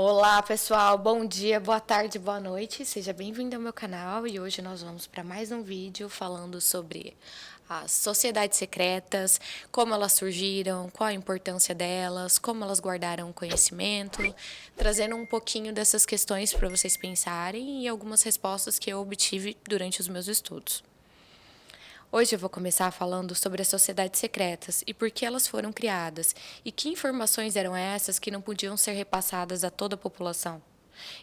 Olá, pessoal. Bom dia, boa tarde, boa noite. Seja bem-vindo ao meu canal e hoje nós vamos para mais um vídeo falando sobre as sociedades secretas, como elas surgiram, qual a importância delas, como elas guardaram conhecimento, trazendo um pouquinho dessas questões para vocês pensarem e algumas respostas que eu obtive durante os meus estudos. Hoje eu vou começar falando sobre as sociedades secretas e por que elas foram criadas e que informações eram essas que não podiam ser repassadas a toda a população.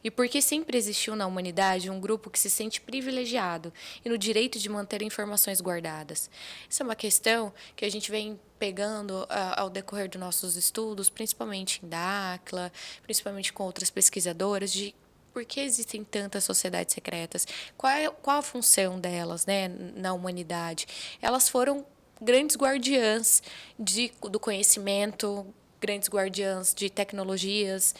E por que sempre existiu na humanidade um grupo que se sente privilegiado e no direito de manter informações guardadas. Isso é uma questão que a gente vem pegando ao decorrer dos nossos estudos, principalmente em Dakla, principalmente com outras pesquisadoras, de por que existem tantas sociedades secretas? Qual a função delas, né, na humanidade? Elas foram grandes guardiãs do conhecimento, grandes guardiãs de tecnologias,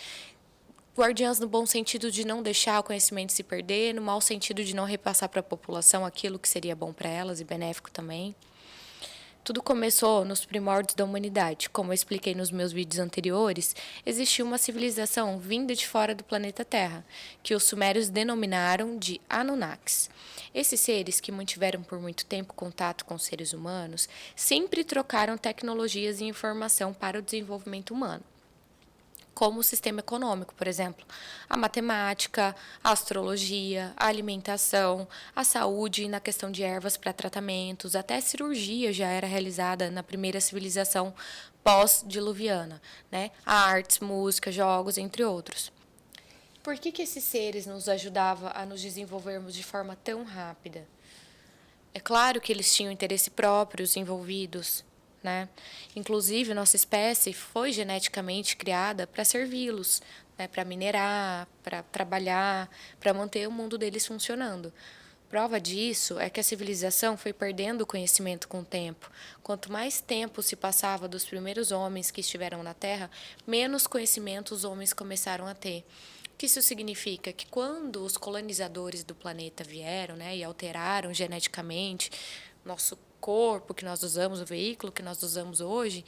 guardiãs no bom sentido de não deixar o conhecimento se perder, no mau sentido de não repassar para a população aquilo que seria bom para elas e benéfico também. Tudo começou nos primórdios da humanidade. Como eu expliquei nos meus vídeos anteriores, existiu uma civilização vinda de fora do planeta Terra, que os sumérios denominaram de Anunnakis. Esses seres, que mantiveram por muito tempo contato com os seres humanos, sempre trocaram tecnologias e informação para o desenvolvimento humano, como o sistema econômico, por exemplo, a matemática, a astrologia, a alimentação, a saúde na questão de ervas para tratamentos, até cirurgia já era realizada na primeira civilização pós-diluviana, né? Artes, música, jogos, entre outros. Por que esses seres nos ajudavam a nos desenvolvermos de forma tão rápida? É claro que eles tinham interesse próprios envolvidos, né? Inclusive, nossa espécie foi geneticamente criada para servi-los, né? Para minerar, para trabalhar, para manter o mundo deles funcionando. Prova disso é que a civilização foi perdendo o conhecimento com o tempo. Quanto mais tempo se passava dos primeiros homens que estiveram na Terra, menos conhecimento os homens começaram a ter. O que isso significa? Que quando os colonizadores do planeta vieram, né, e alteraram geneticamente nosso corpo que nós usamos, o veículo que nós usamos hoje,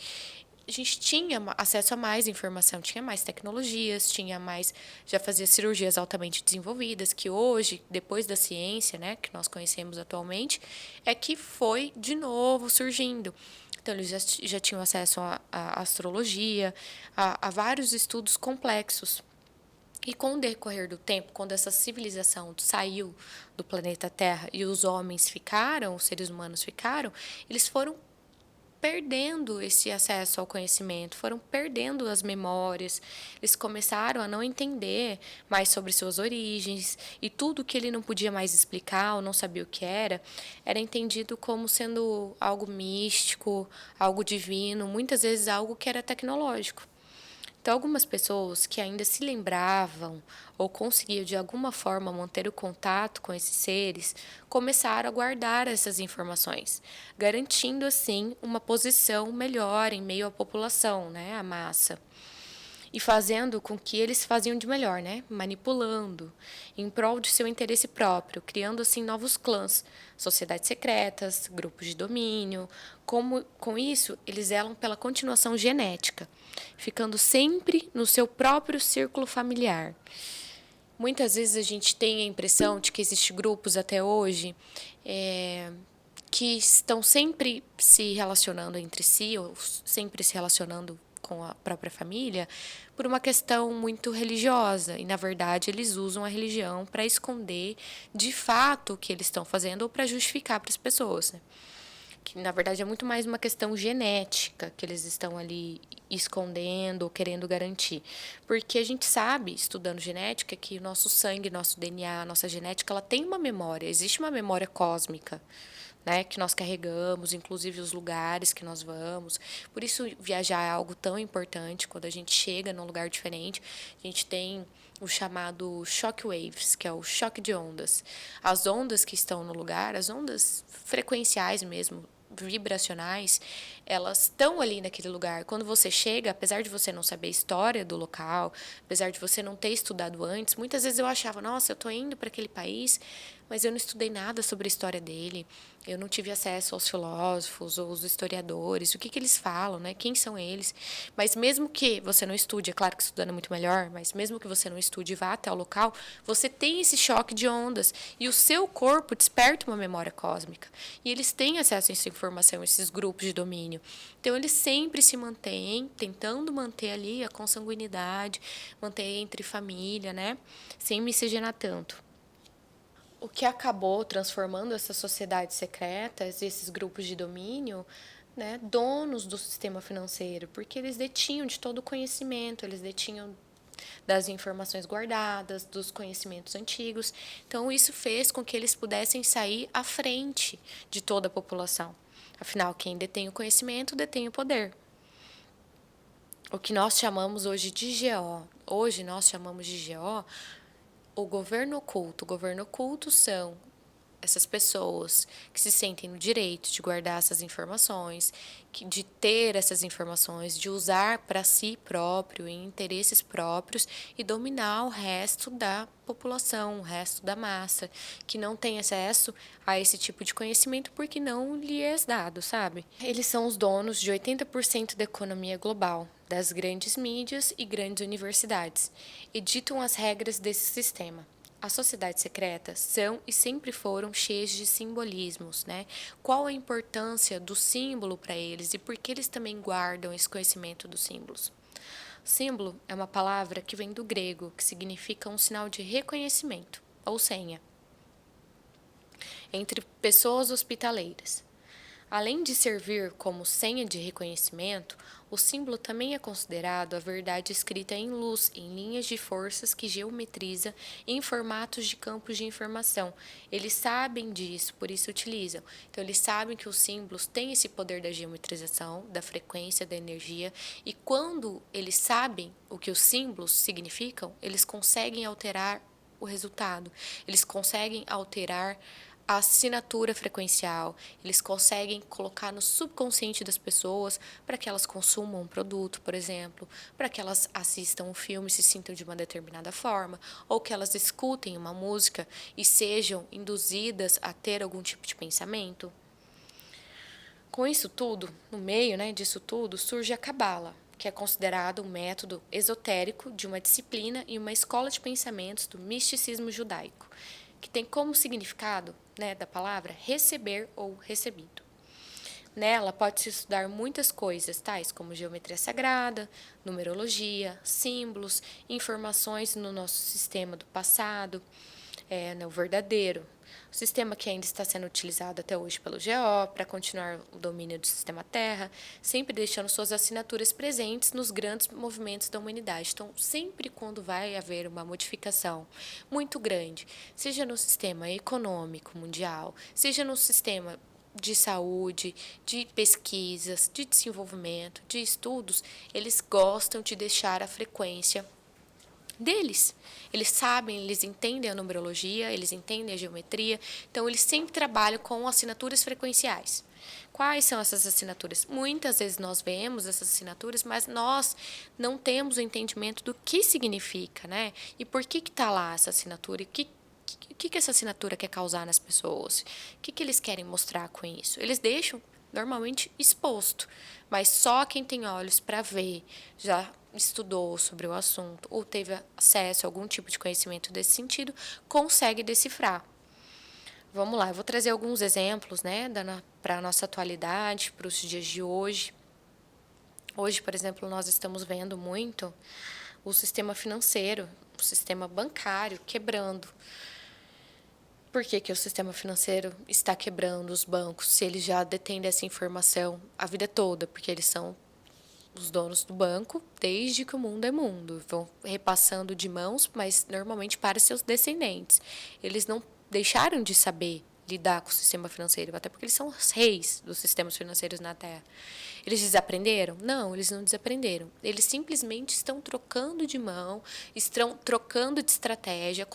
a gente tinha acesso a mais informação, tinha mais tecnologias, tinha mais, já fazia cirurgias altamente desenvolvidas, que hoje, depois da ciência, né, que nós conhecemos atualmente, é que foi de novo surgindo. Então, eles já tinham acesso à astrologia, a vários estudos complexos. E com o decorrer do tempo, quando essa civilização saiu do planeta Terra e os homens ficaram, os seres humanos ficaram, eles foram perdendo esse acesso ao conhecimento, foram perdendo as memórias, eles começaram a não entender mais sobre suas origens e tudo que ele não podia mais explicar ou não sabia o que era entendido como sendo algo místico, algo divino, muitas vezes algo que era tecnológico. Então, algumas pessoas que ainda se lembravam ou conseguiam de alguma forma manter o contato com esses seres começaram a guardar essas informações, garantindo assim uma posição melhor em meio à população, né, à massa. E fazendo com que eles faziam de melhor, né? Manipulando, em prol de seu interesse próprio, criando assim novos clãs, sociedades secretas, grupos de domínio. Com isso, eles zelam pela continuação genética, ficando sempre no seu próprio círculo familiar. Muitas vezes a gente tem a impressão de que existem grupos até hoje que estão sempre se relacionando entre si, ou sempre se relacionando com a própria família, por uma questão muito religiosa. E, na verdade, eles usam a religião para esconder de fato o que eles estão fazendo ou para justificar para as pessoas, né? Que, na verdade, é muito mais uma questão genética que eles estão ali escondendo ou querendo garantir. Porque a gente sabe, estudando genética, que o nosso sangue, nosso DNA, nossa genética, ela tem uma memória, existe uma memória cósmica, né, que nós carregamos, inclusive os lugares que nós vamos. Por isso, viajar é algo tão importante. Quando a gente chega num lugar diferente, a gente tem o chamado shock waves, que é o choque de ondas. As ondas que estão no lugar, as ondas frequenciais mesmo, vibracionais, elas estão ali naquele lugar. Quando você chega, apesar de você não saber a história do local, apesar de você não ter estudado antes, muitas vezes eu achava, nossa, eu estou indo para aquele país, mas eu não estudei nada sobre a história dele, eu não tive acesso aos filósofos ou aos historiadores, o que eles falam, né? Quem são eles? Mas mesmo que você não estude, é claro que estudando é muito melhor, mas mesmo que você não estude e vá até o local, você tem esse choque de ondas e o seu corpo desperta uma memória cósmica. E eles têm acesso a essa informação, esses grupos de domínio. Então, eles sempre se mantêm, tentando manter ali a consanguinidade, manter entre família, né? Sem miscigenar tanto. O que acabou transformando essas sociedades secretas, esses grupos de domínio, né, donos do sistema financeiro, porque eles detinham de todo o conhecimento, eles detinham das informações guardadas, dos conhecimentos antigos. Então, isso fez com que eles pudessem sair à frente de toda a população. Afinal, quem detém o conhecimento detém o poder. O que nós chamamos hoje de GO. Hoje nós chamamos de GO o governo oculto. O governo oculto são essas pessoas que se sentem no direito de guardar essas informações, de ter essas informações, de usar para si próprio, em interesses próprios e dominar o resto da população, o resto da massa, que não tem acesso a esse tipo de conhecimento porque não lhe é dado, sabe? Eles são os donos de 80% da economia global, das grandes mídias e grandes universidades, e ditam as regras desse sistema. As sociedades secretas são e sempre foram cheias de simbolismos, né? Qual a importância do símbolo para eles e por que eles também guardam esse conhecimento dos símbolos? Símbolo é uma palavra que vem do grego, que significa um sinal de reconhecimento, ou senha, entre pessoas hospitaleiras. Além de servir como senha de reconhecimento, o símbolo também é considerado a verdade escrita em luz, em linhas de forças que geometriza em formatos de campos de informação. Eles sabem disso, por isso utilizam. Então, eles sabem que os símbolos têm esse poder da geometrização, da frequência, da energia, e quando eles sabem o que os símbolos significam, eles conseguem alterar o resultado, eles conseguem alterar a assinatura frequencial, eles conseguem colocar no subconsciente das pessoas para que elas consumam um produto, por exemplo, para que elas assistam um filme e se sintam de uma determinada forma, ou que elas escutem uma música e sejam induzidas a ter algum tipo de pensamento. Com isso tudo, no meio, né, disso tudo, surge a Cabala, que é considerado um método esotérico de uma disciplina e uma escola de pensamentos do misticismo judaico, que tem como significado, né, da palavra receber ou recebido. Nela pode-se estudar muitas coisas, tais como geometria sagrada, numerologia, símbolos, informações no nosso sistema do passado, no verdadeiro. O sistema que ainda está sendo utilizado até hoje pelo GO para continuar o domínio do sistema Terra, sempre deixando suas assinaturas presentes nos grandes movimentos da humanidade. Então, sempre quando vai haver uma modificação muito grande, seja no sistema econômico mundial, seja no sistema de saúde, de pesquisas, de desenvolvimento, de estudos, eles gostam de deixar a frequência deles. Eles sabem, eles entendem a numerologia, eles entendem a geometria, então eles sempre trabalham com assinaturas frequenciais. Quais são essas assinaturas? Muitas vezes nós vemos essas assinaturas, mas nós não temos o entendimento do que significa, né? E por que está lá essa assinatura e o que essa assinatura quer causar nas pessoas? O que eles querem mostrar com isso? Eles deixam normalmente exposto, mas só quem tem olhos para ver, já estudou sobre o assunto ou teve acesso a algum tipo de conhecimento desse sentido, consegue decifrar. Vamos lá, eu vou trazer alguns exemplos, né, para a nossa atualidade, para os dias de hoje. Hoje, por exemplo, nós estamos vendo muito o sistema financeiro, o sistema bancário quebrando. Por que que o sistema financeiro está quebrando os bancos, se eles já detêm dessa informação a vida toda? Porque eles são os donos do banco desde que o mundo é mundo. Vão repassando de mãos, mas normalmente para seus descendentes. Eles não deixaram de saber lidar com o sistema financeiro, até porque eles são os reis dos sistemas financeiros na Terra. Eles desaprenderam? Não, eles não desaprenderam. Eles simplesmente estão trocando de mão, estão trocando de estratégia,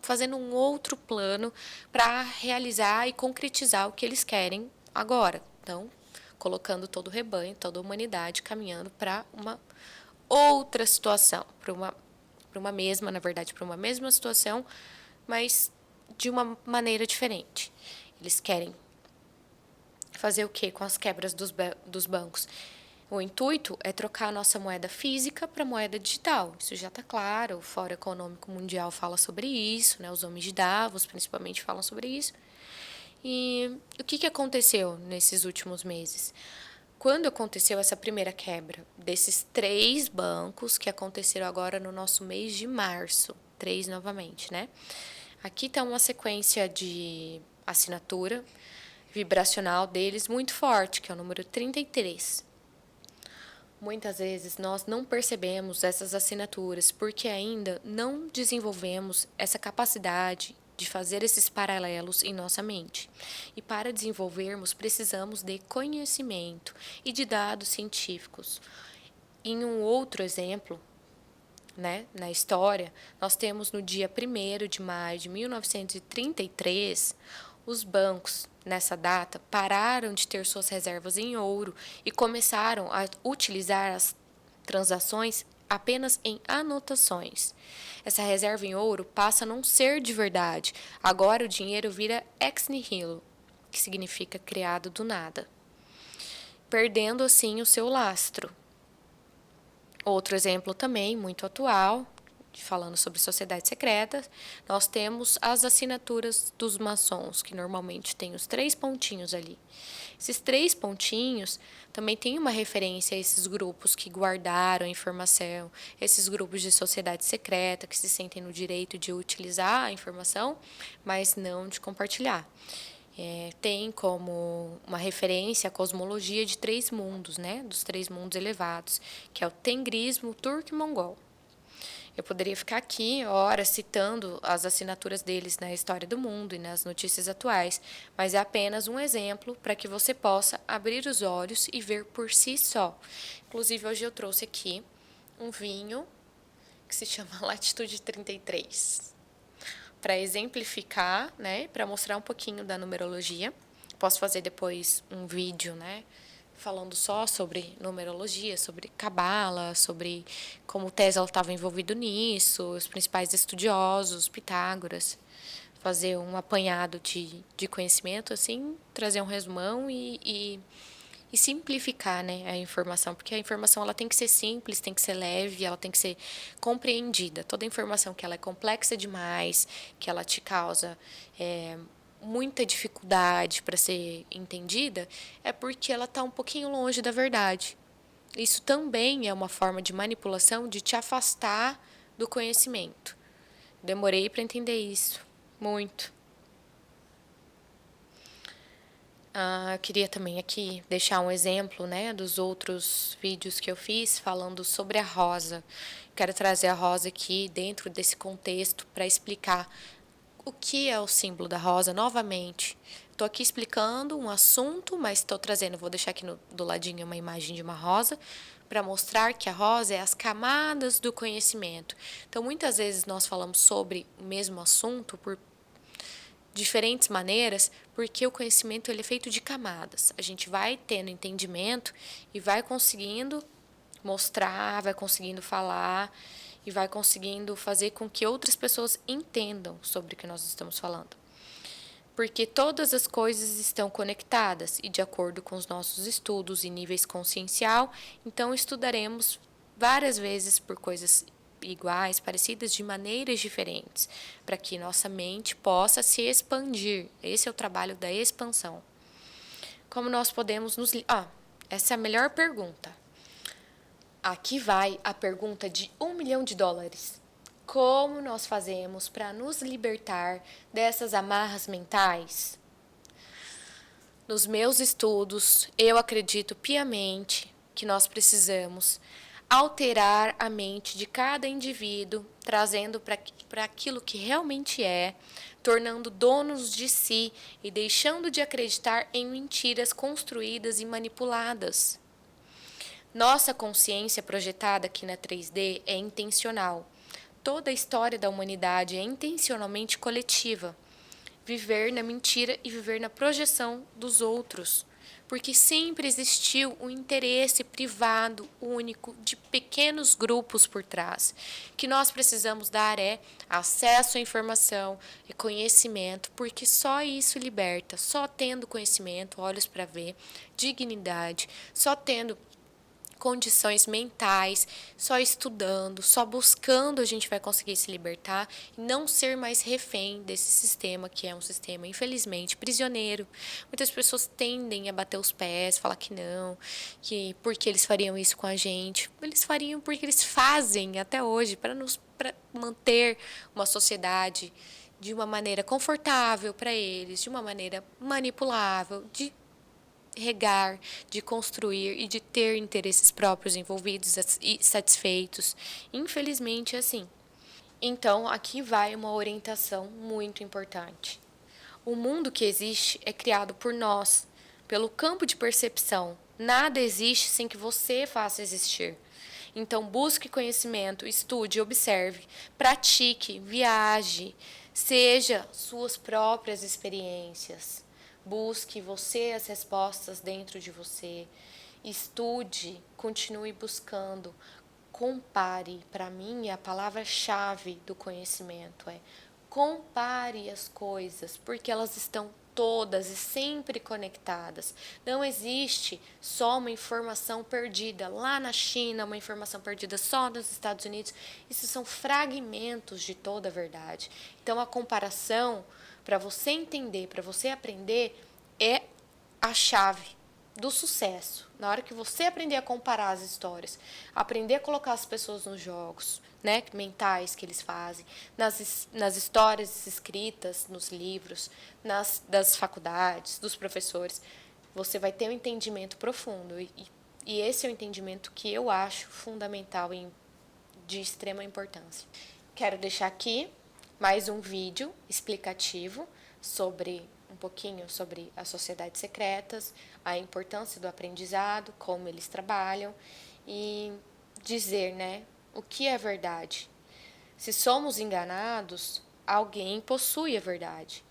fazendo um outro plano para realizar e concretizar o que eles querem agora. Então, colocando todo o rebanho, toda a humanidade caminhando para uma outra situação, para uma mesma, na verdade, para uma mesma situação, mas de uma maneira diferente. Eles querem fazer o quê com as quebras dos bancos? O intuito é trocar a nossa moeda física para moeda digital. Isso já está claro, o Fórum Econômico Mundial fala sobre isso, né? Os homens de Davos, principalmente, falam sobre isso. E o que aconteceu nesses últimos meses? Quando aconteceu essa primeira quebra desses 3 bancos, que aconteceram agora no nosso mês de março, 3 novamente, né? Aqui está uma sequência de assinatura vibracional deles muito forte, que é o número 33. Muitas vezes nós não percebemos essas assinaturas porque ainda não desenvolvemos essa capacidade de fazer esses paralelos em nossa mente. E para desenvolvermos, precisamos de conhecimento e de dados científicos. Em um outro exemplo, né, na história, nós temos no dia 1º de maio de 1933, os bancos, nessa data, pararam de ter suas reservas em ouro e começaram a utilizar as transações apenas em anotações. Essa reserva em ouro passa a não ser de verdade. Agora o dinheiro vira ex nihilo, que significa criado do nada, perdendo assim o seu lastro. Outro exemplo também muito atual, falando sobre sociedades secretas, nós temos as assinaturas dos maçons, que normalmente tem os 3 pontinhos ali. Esses 3 pontinhos também têm uma referência a esses grupos que guardaram a informação, esses grupos de sociedade secreta que se sentem no direito de utilizar a informação, mas não de compartilhar. Tem como uma referência a cosmologia de 3 mundos, né? Dos 3 mundos elevados, que é o Tengrismo, Turco e Mongol. Eu poderia ficar aqui horas citando as assinaturas deles na história do mundo e nas notícias atuais, mas é apenas um exemplo para que você possa abrir os olhos e ver por si só. Inclusive, hoje eu trouxe aqui um vinho que se chama Latitude 33, para exemplificar, né, para mostrar um pouquinho da numerologia. Posso fazer depois um vídeo, né, falando só sobre numerologia, sobre cabala, sobre como Tesla estava envolvido nisso, os principais estudiosos, Pitágoras, fazer um apanhado de conhecimento, assim, trazer um resumão e simplificar, né, a informação, porque a informação ela tem que ser simples, tem que ser leve, ela tem que ser compreendida. Toda informação que ela é complexa demais, que ela te causa muita dificuldade para ser entendida, é porque ela está um pouquinho longe da verdade. Isso também é uma forma de manipulação de te afastar do conhecimento. Demorei para entender isso, muito. Eu queria também aqui deixar um exemplo, né, dos outros vídeos que eu fiz falando sobre a rosa. Quero trazer a rosa aqui dentro desse contexto para explicar o que é o símbolo da rosa novamente. Estou aqui explicando um assunto, mas estou trazendo, vou deixar aqui do ladinho uma imagem de uma rosa, para mostrar que a rosa é as camadas do conhecimento. Então, muitas vezes nós falamos sobre o mesmo assunto por diferentes maneiras, porque o conhecimento ele é feito de camadas. A gente vai tendo entendimento e vai conseguindo mostrar, vai conseguindo falar e vai conseguindo fazer com que outras pessoas entendam sobre o que nós estamos falando. Porque todas as coisas estão conectadas e de acordo com os nossos estudos e níveis consciencial, então estudaremos várias vezes por coisas iguais, parecidas, de maneiras diferentes, para que nossa mente possa se expandir. Esse é o trabalho da expansão. Como nós podemos nos... essa é a melhor pergunta. Aqui vai a pergunta de $1 milhão. Como nós fazemos para nos libertar dessas amarras mentais? Nos meus estudos, eu acredito piamente que nós precisamos alterar a mente de cada indivíduo, trazendo para aquilo que realmente é, tornando donos de si e deixando de acreditar em mentiras construídas e manipuladas. Nossa consciência projetada aqui na 3D é intencional. Toda a história da humanidade é intencionalmente coletiva. Viver na mentira e viver na projeção dos outros. porque sempre existiu um interesse privado, único, de pequenos grupos por trás. O que nós precisamos dar é acesso à informação e conhecimento, porque só isso liberta, só tendo conhecimento, olhos para ver, dignidade, só tendo condições mentais, só estudando, só buscando a gente vai conseguir se libertar e não ser mais refém desse sistema que é um sistema, infelizmente, prisioneiro. Muitas pessoas tendem a bater os pés, falar que não, que porque eles fariam isso com a gente. Eles fariam porque eles fazem até hoje para manter uma sociedade de uma maneira confortável para eles, de uma maneira manipulável, de regar, de construir e de ter interesses próprios envolvidos e satisfeitos. Infelizmente é assim. Então, aqui vai uma orientação muito importante. O mundo que existe é criado por nós, pelo campo de percepção. Nada existe sem que você faça existir. Então, busque conhecimento, estude, observe, pratique, viaje, seja suas próprias experiências. Busque você as respostas dentro de você. Estude, continue buscando. Compare. Para mim, a palavra-chave do conhecimento é compare as coisas, porque elas estão todas e sempre conectadas. Não existe só uma informação perdida lá na China, uma informação perdida só nos Estados Unidos. Isso são fragmentos de toda a verdade. Então, a comparação, para você entender, para você aprender, é a chave do sucesso. Na hora que você aprender a comparar as histórias, aprender a colocar as pessoas nos jogos, né, mentais que eles fazem, nas histórias escritas nos livros, das faculdades, dos professores, você vai ter um entendimento profundo. E esse é o entendimento que eu acho fundamental e de extrema importância. Quero deixar aqui mais um vídeo explicativo sobre um pouquinho sobre as sociedades secretas, a importância do aprendizado, como eles trabalham e dizer, né, o que é verdade. Se somos enganados, alguém possui a verdade.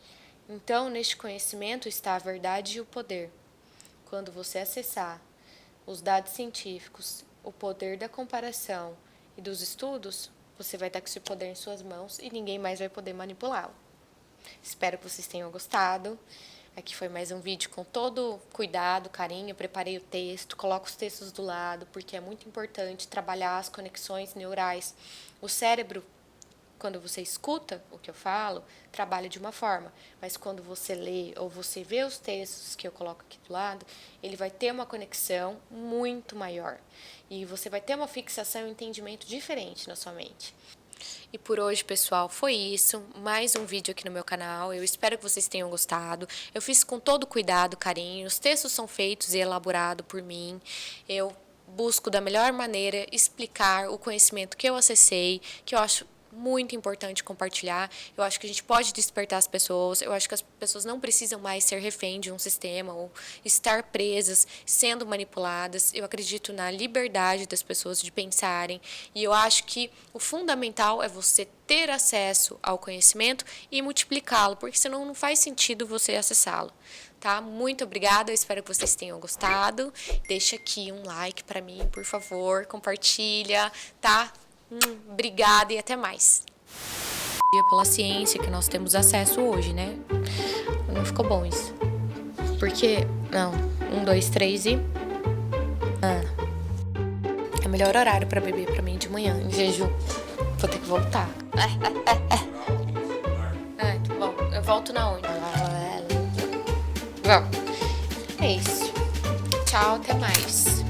Então, neste conhecimento está a verdade e o poder. Quando você acessar os dados científicos, o poder da comparação e dos estudos, você vai estar com esse poder em suas mãos e ninguém mais vai poder manipulá-lo. Espero que vocês tenham gostado. Aqui foi mais um vídeo com todo cuidado, carinho. Preparei o texto, coloco os textos do lado, porque é muito importante trabalhar as conexões neurais. O cérebro, quando você escuta o que eu falo, trabalha de uma forma, mas quando você lê ou você vê os textos que eu coloco aqui do lado, ele vai ter uma conexão muito maior. E você vai ter uma fixação e um entendimento diferente na sua mente. E por hoje, pessoal, foi isso. Mais um vídeo aqui no meu canal. Eu espero que vocês tenham gostado. Eu fiz com todo cuidado, carinho. Os textos são feitos e elaborados por mim. Eu busco da melhor maneira explicar o conhecimento que eu acessei, que eu acho muito importante compartilhar. Eu acho que a gente pode despertar as pessoas. Eu acho que as pessoas não precisam mais ser refém de um sistema ou estar presas, sendo manipuladas. Eu acredito na liberdade das pessoas de pensarem. E eu acho que o fundamental é você ter acesso ao conhecimento e multiplicá-lo, porque senão não faz sentido você acessá-lo. Tá? Muito obrigada, eu espero que vocês tenham gostado. Deixa aqui um like para mim, por favor, compartilha, tá? Obrigada e até mais. Pela ciência que nós temos acesso hoje, né? Não ficou bom isso. Porque, não, 1, 2, 3 e... É o melhor horário pra beber pra mim de manhã, em jejum. Vou ter que voltar. Tá bom, eu volto na onde? Bom, é isso. Tchau, até mais.